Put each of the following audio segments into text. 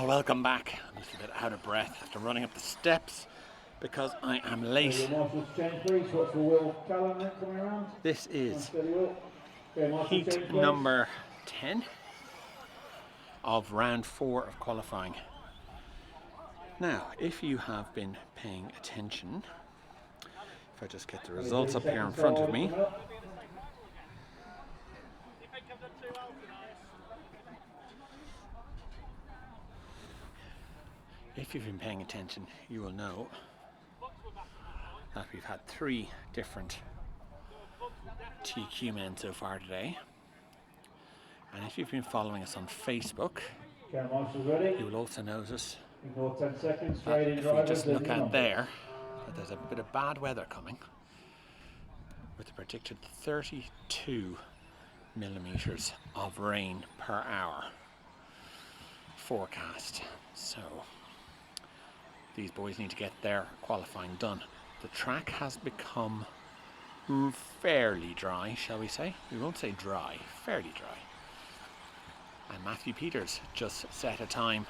Welcome back. I'm a little bit out of breath after running up the steps because I am late. This is heat number 10 of round 4 of qualifying. Now, if you have been paying attention, if I just get the results up here in front of me. If you've been paying attention, you will know that we've had 3 different TQ men so far today. And if you've been following us on Facebook, you will also notice that if we just look at there, that there's a bit of bad weather coming with a predicted 32 millimeters of rain per hour forecast. So these boys need to get their qualifying done. The track has become fairly dry, shall we say? We won't say dry, fairly dry. And Matthew Peters just set a time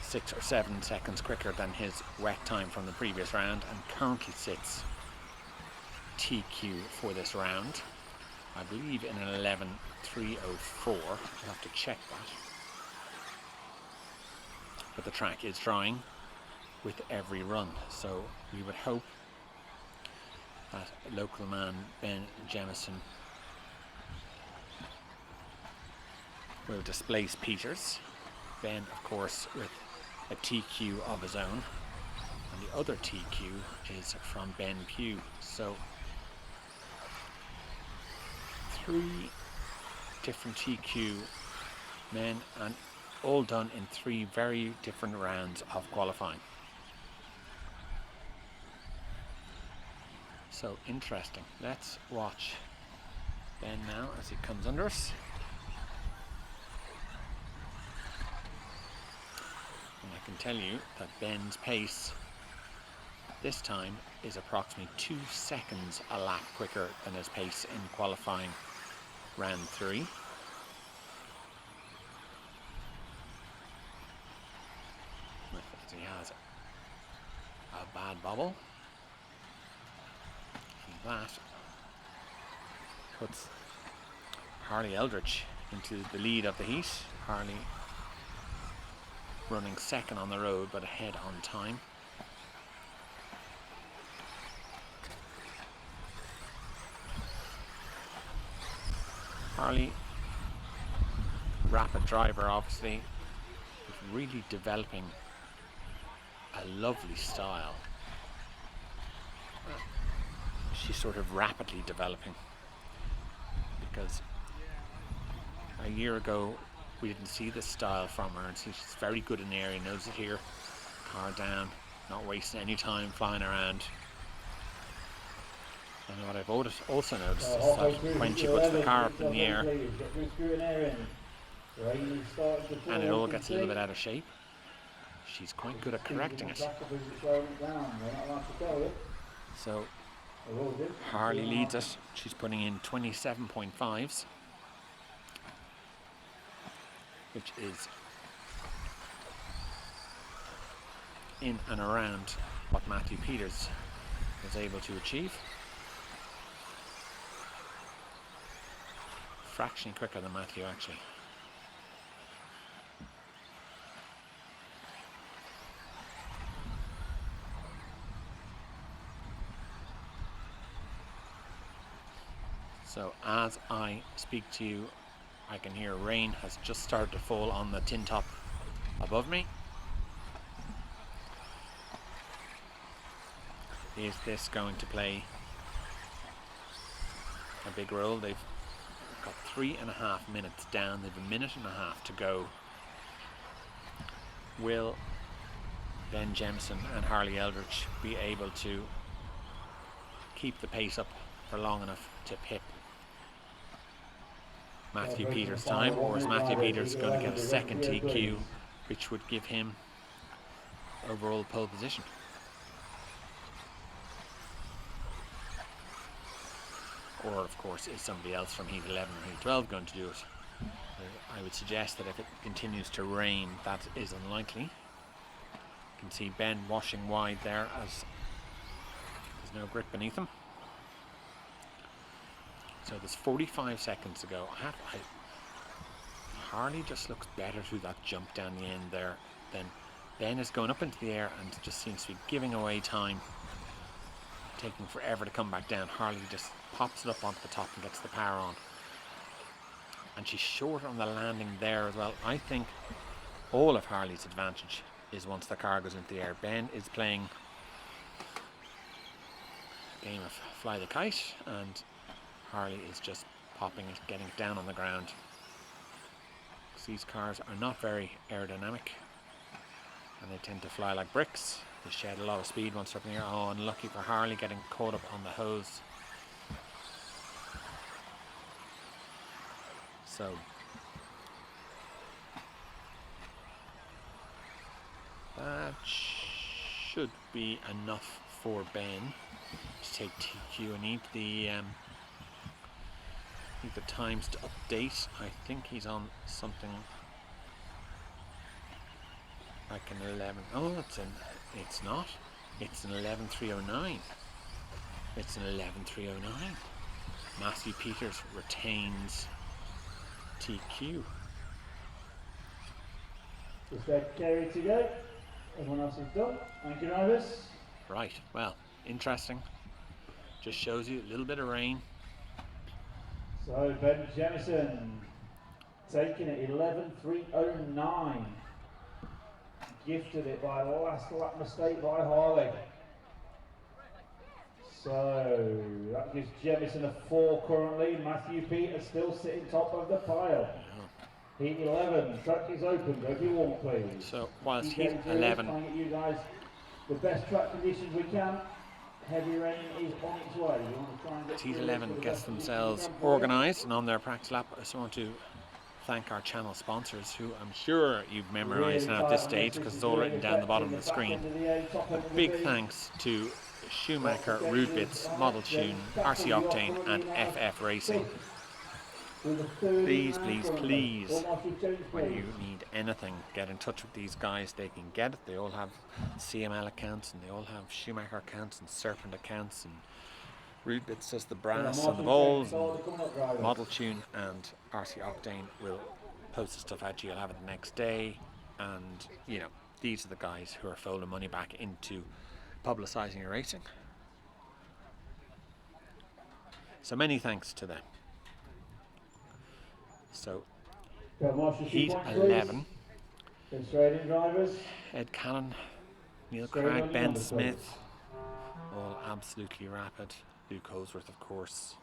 6 or 7 seconds quicker than his wet time from the previous round, and currently sits TQ for this round, I believe in an 11.304. I'll have to check that. But the track is drying with every run, so we would hope that local man Ben Jameson will displace Peters. Ben, of course, with a TQ of his own, and the other TQ is from Ben Pugh. So 3 different TQ men, and all done in 3 very different rounds of qualifying. So interesting. Let's watch Ben now as he comes under us. And I can tell you that Ben's pace this time is approximately 2 seconds a lap quicker than his pace in qualifying round 3. He has a bad bobble, and that puts Harley Eldridge into the lead of the heat. Harley running second on the road but ahead on time. Harley, rapid driver, obviously, is really developing a lovely style. She's sort of rapidly developing, because a year ago we didn't see this style from her, and she's very good in the area, knows it here, car down, not wasting any time flying around. And what I've also noticed is that when she puts the car up in the air and it all gets a little bit out of shape, she's quite good at correcting it. So Harley leads it. She's putting in 27.5s, which is in and around what Matthew Peters was able to achieve. Fractionally quicker than Matthew, actually. So as I speak to you, I can hear rain has just started to fall on the tin top above me. Is this going to play a big role? They've got 3.5 minutes down. They've a minute and a half to go. Will Ben Jameson and Harley Eldridge be able to keep the pace up for long enough to pit Matthew Peters' time, or is Matthew Peters going to get a second TQ, which would give him overall pole position? Or, of course, is somebody else from Heat 11 or Heat 12 going to do it? I would suggest that if it continues to rain, that is unlikely. You can see Ben washing wide there as there's no grip beneath him. So there's 45 seconds to go. Harley just looks better through that jump down the end there. Then Ben is going up into the air and just seems to be giving away time, taking forever to come back down. Harley just pops it up onto the top and gets the power on. And she's short on the landing there as well. I think all of Harley's advantage is once the car goes into the air. Ben is playing a game of fly the kite, and Harley is just popping it, getting it down on the ground. These cars are not very aerodynamic, and they tend to fly like bricks. They shed a lot of speed once they're up in the air. Oh, unlucky for Harley, getting caught up on the hose. So that should be enough for Ben to take TQ. I need the times to update. I think he's on something like an 11. Oh, it's not. It's an 11.309. It's an 11.309. Matthew Peters retains TQ. Is that carry to go? Everyone else is done. Thank you, drivers. Right, well, interesting. Just shows you a little bit of rain. So Ben Jameson taking it 11.309. Gifted it by a last lap mistake by Harley. So that gives Jameson a 4 currently. Matthew Peters still sitting top of the pile. Heat 11, track is open, go to warm please. So whilst heat 11, trying to get you guys the best track conditions we can. Heavy rain is on its way. We want to try and get heat 11 gets themselves organised and on their practice lap. I just want to thank our channel sponsors, who I'm sure you've memorised now at this stage because it's all written down the bottom of the screen. A big thanks to Schumacher, Root Bits, Model Tune, RC Octane and FF Racing. Please, please, please, when you need anything, get in touch with these guys. They can get it. They all have CML accounts, and they all have Schumacher accounts and Serpent accounts, and Root Bits does the brass and the balls, and Model Tune and RC Octane will post the stuff out to you. You'll have it the next day, and you know, these are the guys who are folding money back into publicising your racing. So many thanks to them. So, heat 11, Ed Cannon, Neil Craig, Ben Smith, all absolutely rapid. Luke Holsworth, of course.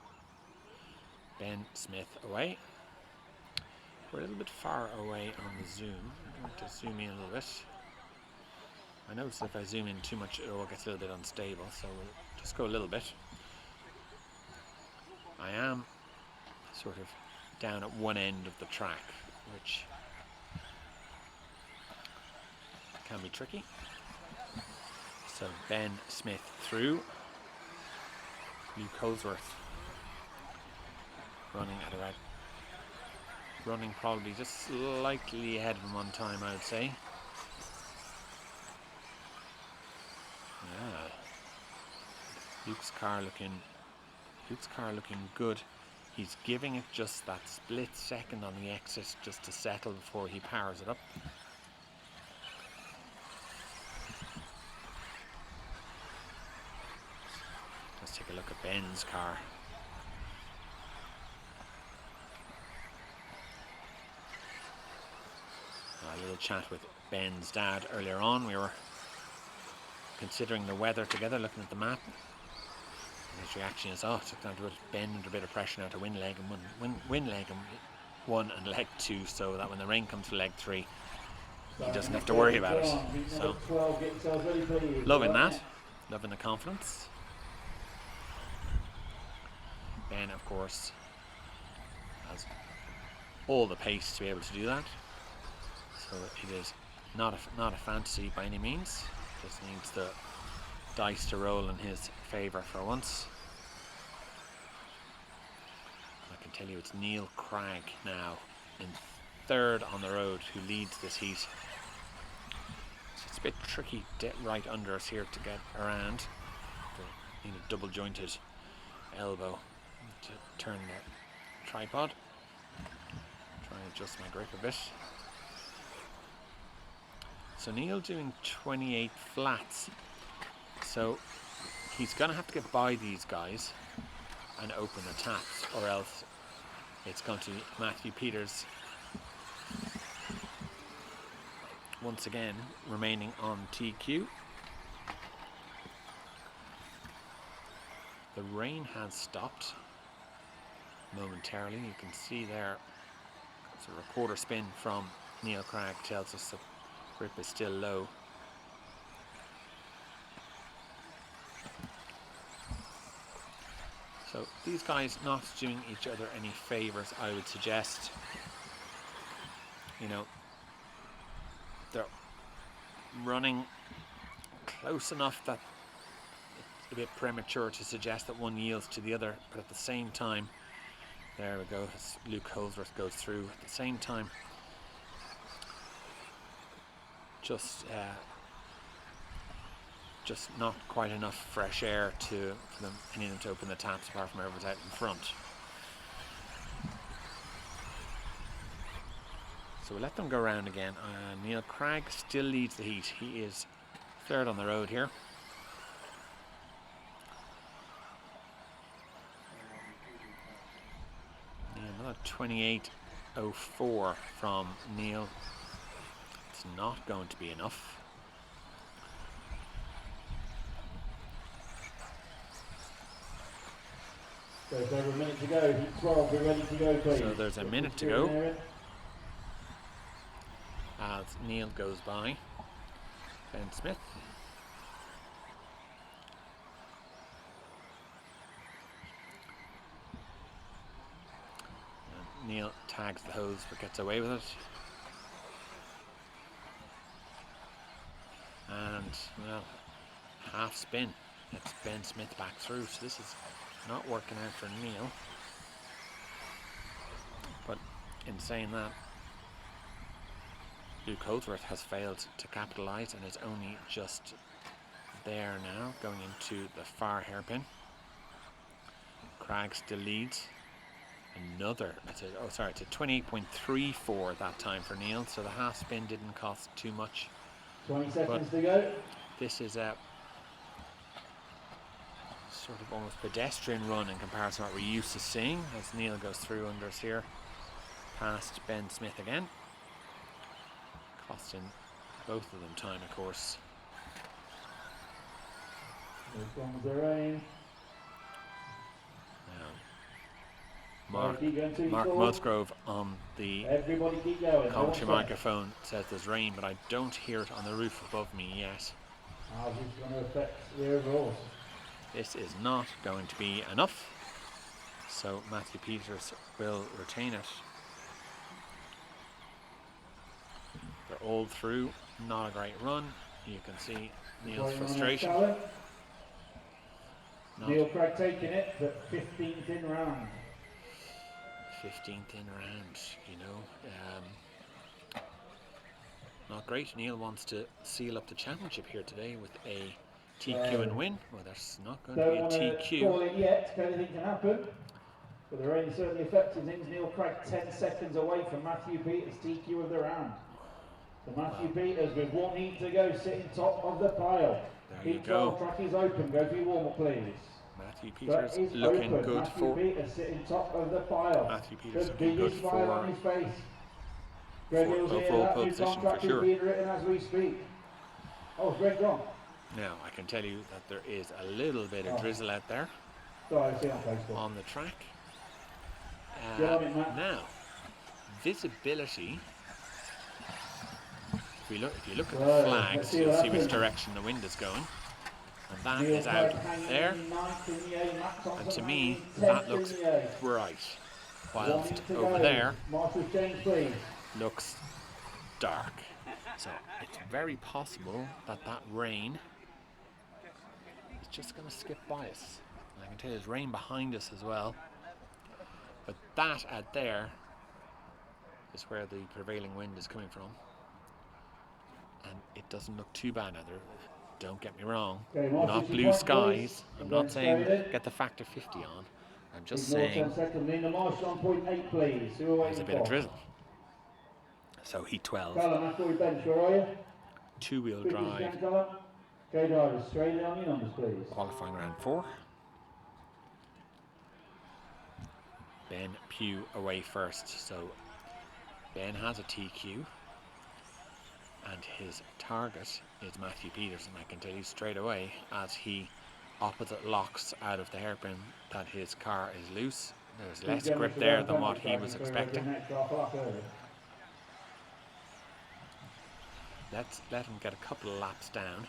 Ben Smith away. We're a little bit far away on the zoom. I'm going to zoom in a little bit. I notice if I zoom in too much, it all gets a little bit unstable, so we'll just go a little bit. I am sort of down at one end of the track, which can be tricky. So Ben Smith through. Luke Holsworth running at about, running probably just slightly ahead of him on time, I would say. Yeah. Luke's car looking good. He's giving it just that split second on the exit just to settle before he powers it up. Let's take a look at Ben's car. A little chat with Ben's dad earlier on. We were considering the weather together, looking at the map. His reaction is, oh, it's going to put Ben under a bit of pressure now to win leg one and leg 2, so that when the rain comes for leg 3, he doesn't have to worry about it. So, loving that, loving the confidence. Ben, of course, has all the pace to be able to do that. So it is not a fantasy by any means. Just needs the dice to roll in his favour for once. I can tell you it's Neil Craig now in third on the road, who leads this heat. So it's a bit tricky right under us here to get around. Need a double jointed elbow to turn the tripod. Try and adjust my grip a bit. So Neil doing 28 flats. So he's going to have to get by these guys and open the taps, or else it's going to be Matthew Peters once again remaining on TQ. The rain has stopped momentarily. You can see there, it's a recorder spin from Neil Cragg tells us the grip is still low. So these guys not doing each other any favors, I would suggest. You know, they're running close enough that it's a bit premature to suggest that one yields to the other, but at the same time, there we go, as Luke Holdsworth goes through, at the same time, just not quite enough fresh air for any of them to open the taps, apart from whoever's out in front. So we'll let them go around again. Neil Cragg still leads the heat. He is third on the road here. Yeah, another 28.04 from Neil. It's not going to be enough. There's over a minute to go. Heat 12, be ready to go, please. So there's a minute to go as Neil goes by Ben Smith. And Neil tags the hose but gets away with it. And, well, half spin. It's Ben Smith back through, so this is not working out for Neil. But in saying that, Luke Holdsworth has failed to capitalise and is only just there now, going into the far hairpin. Cragg still leads. It's a 28.34 that time for Neil, so the half spin didn't cost too much. 20 seconds to go. This is a sort of almost pedestrian run in comparison to what we're used to seeing as Neil goes through under us here, past Ben Smith again, costing both of them time, of course. Here comes the rain. Now, Mark Musgrave on the commentary microphone says there's rain, but I don't hear it on the roof above me yet. How's this going to affect the overalls? This is not going to be enough, so Matthew Peters will retain it. They're all through, not a great run. You can see Neil's frustration. Neil Cragg taking it, but 15th in round. 15th in round, you know. Not great. Neil wants to seal up the championship here today with a TQ and win. Well, there's not going to be a TQ. Don't call it yet, anything can happen. But the rain certainly affected things. Neil Cragg 10 seconds away from Matthew Peters, TQ of the round. So Matthew Peters with 1 heat to go, sitting top of the pile. There you go. Track is open. Go for your warm-up, please. Matthew Peters looking good Matthew for. Peters sitting top of the pile. Matthew Peters the looking good smile on his face. Greg Hill's here. That new contract is being written as we speak. Oh, Greg gone. Now I can tell you that there is a little bit of drizzle out there on the track. Now, visibility. If you look at the flags, you'll see which direction the wind is going. And that is out there. And to me, that looks bright. Whilst over there looks dark. So it's very possible that that rain is just going to skip by us. And I can tell you there's rain behind us as well. But that out there is where the prevailing wind is coming from. And it doesn't look too bad either. Don't get me wrong, not blue skies. I'm not saying get the factor 50 on. I'm just saying there's a bit of drizzle. So heat 12, two-wheel drive, qualifying round 4. Ben Pugh away first. So Ben has a TQ. And his target is Matthew Peters, and I can tell you straight away, as he opposite locks out of the hairpin, that his car is loose. There's less grip there than what he was expecting. Let's let him get a couple of laps down.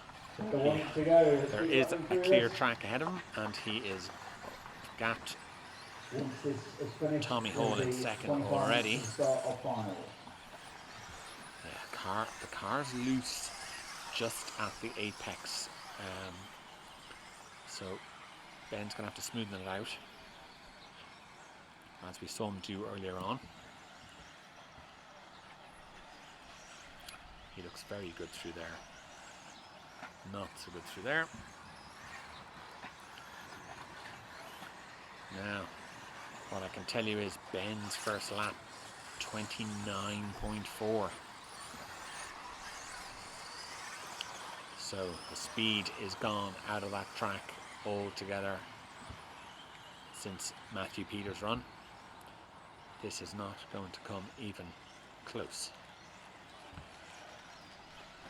There is a clear track ahead of him, and he is gapped Tommy Hall in second already. The car's loose just at the apex, so Ben's going to have to smoothen it out, as we saw him do earlier on. He looks very good through there. Not so good through there. Now, what I can tell you is Ben's first lap, 29.4. So the speed is gone out of that track altogether since Matthew Peters' run. This is not going to come even close.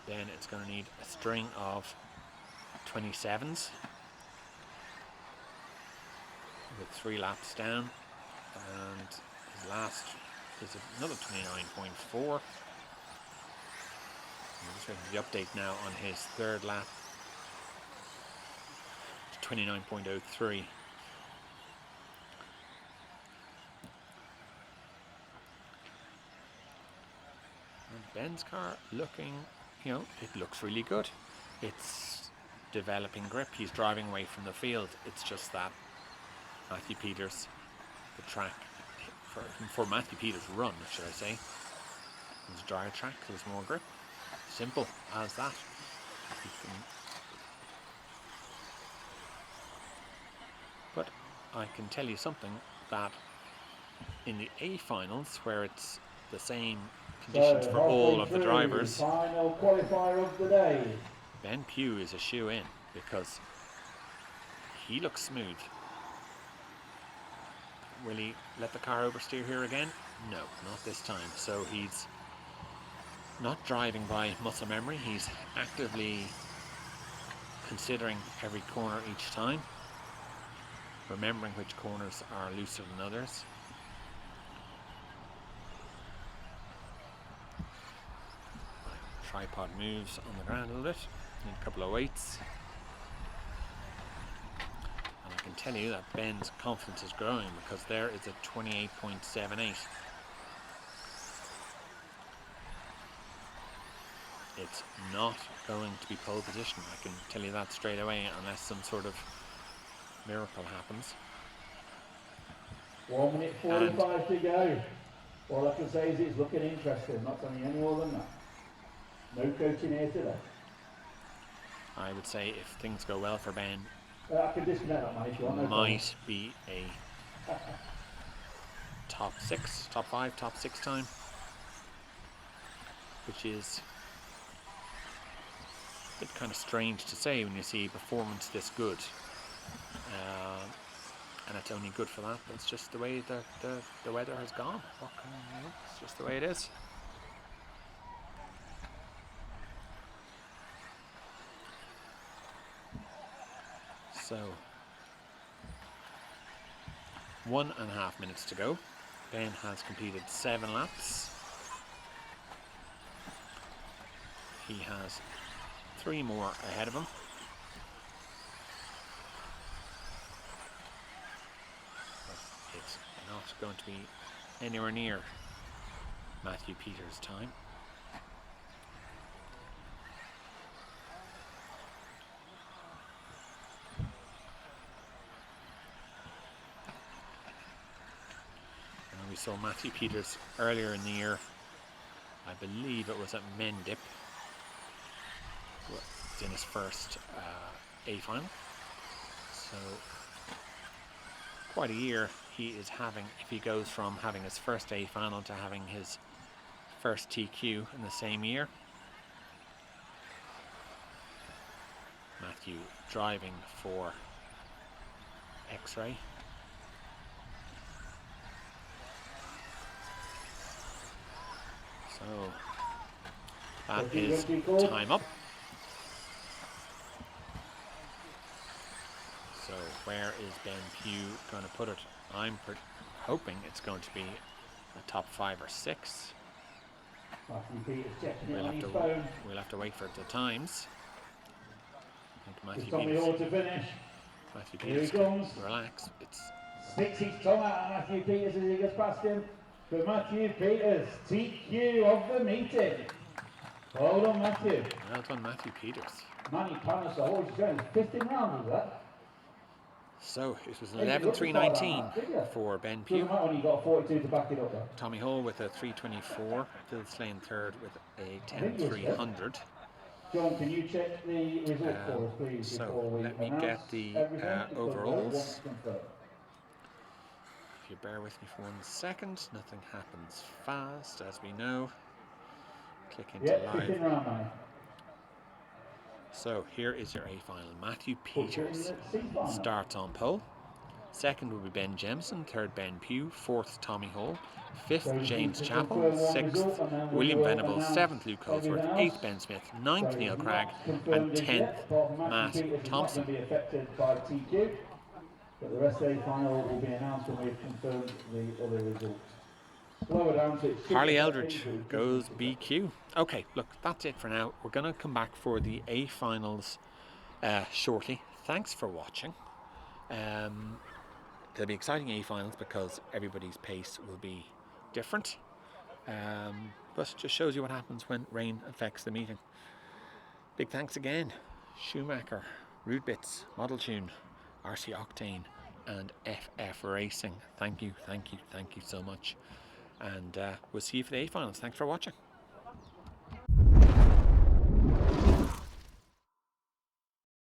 Then it's going to need a string of 27s with 3 laps down, and his last is another 29.4. I'm just making the update now on his third lap to 29.03. And Ben's car looking, it looks really good. It's developing grip. He's driving away from the field. It's just that Matthew Peters, the track, for Matthew Peters' run, should I say, it was a drier track, so there's more grip. Simple as that. But I can tell you something, that in the A finals, where it's the same conditions for all of the drivers, final qualifier of the day, Ben Pugh is a shoe-in, because he looks smooth. Will he let the car oversteer here again? No, not this time. So he's not driving by muscle memory. He's actively considering every corner each time, remembering which corners are looser than others. Tripod moves on the ground a little bit. Need a couple of weights. And I can tell you that Ben's confidence is growing, because there is a 28.78. It's not going to be pole position, I can tell you that straight away, unless some sort of miracle happens. 1 minute 45 to go. All I can say is it's looking interesting, not telling you any more than that. No coaching here today. I would say if things go well for Ben, I can disconnect that, man, if you want. No might be a top 6, top 5, top 6 time, which is a bit kind of strange to say when you see performance this good, and it's only good for that. But it's just the way the weather has gone. It's just the way it is. So 1.5 minutes to go. Ben has completed 7 laps. He has 3 more ahead of him. But it's not going to be anywhere near Matthew Peters' time. we saw Matthew Peters earlier in the year. I believe it was at Mendip. It's in his first A final. So quite a year he is having if he goes from having his first A final to having his first TQ in the same year. Matthew driving for X-Ray. So that is time up. So where is Ben Pugh going to put it? I'm hoping it's going to be a top 5 or 6. We'll have to wait for the times. I think Matthew Peters can relax. It's sticks his tongue out at Matthew Peters as he gets past him. But Matthew Peters, TQ of the meeting. Well done, Matthew. Well done, Matthew Peters. Manny Panos, the horse is going 15th round, was that? So it was an 11.319 for Ben Pugh. Doesn't matter when you got 42 to back it up, though. Tommy Hall with a 3.24. Phil Slane third with a 10.300. John, can you check the result for us, please? So let me get the overalls. If you bear with me for 1 second, nothing happens fast, as we know. Click into live. So here is your A final. Matthew Peters starts on pole. Second will be Ben Jameson. Third, Ben Pugh. Fourth, Tommy Hall. Fifth, James Chappell. Sixth, William Venables. Seventh, Luke Holdsworth. Eighth, Ben Smith. Ninth, Neil Cragg. And 10th, Matt Thompson. But the rest of the final will be announced when we've confirmed the other results. Lower down to Harley Eldridge goes BQ. Okay, look, that's it for now. We're going to come back for the A finals shortly. Thanks for watching. There'll be exciting A finals because everybody's pace will be different. But it just shows you what happens when rain affects the meeting. Big thanks again. Schumacher, Rude Bits, Model Tune, RC Octane and FF Racing. Thank you so much. And we'll see you for the A finals. Thanks for watching.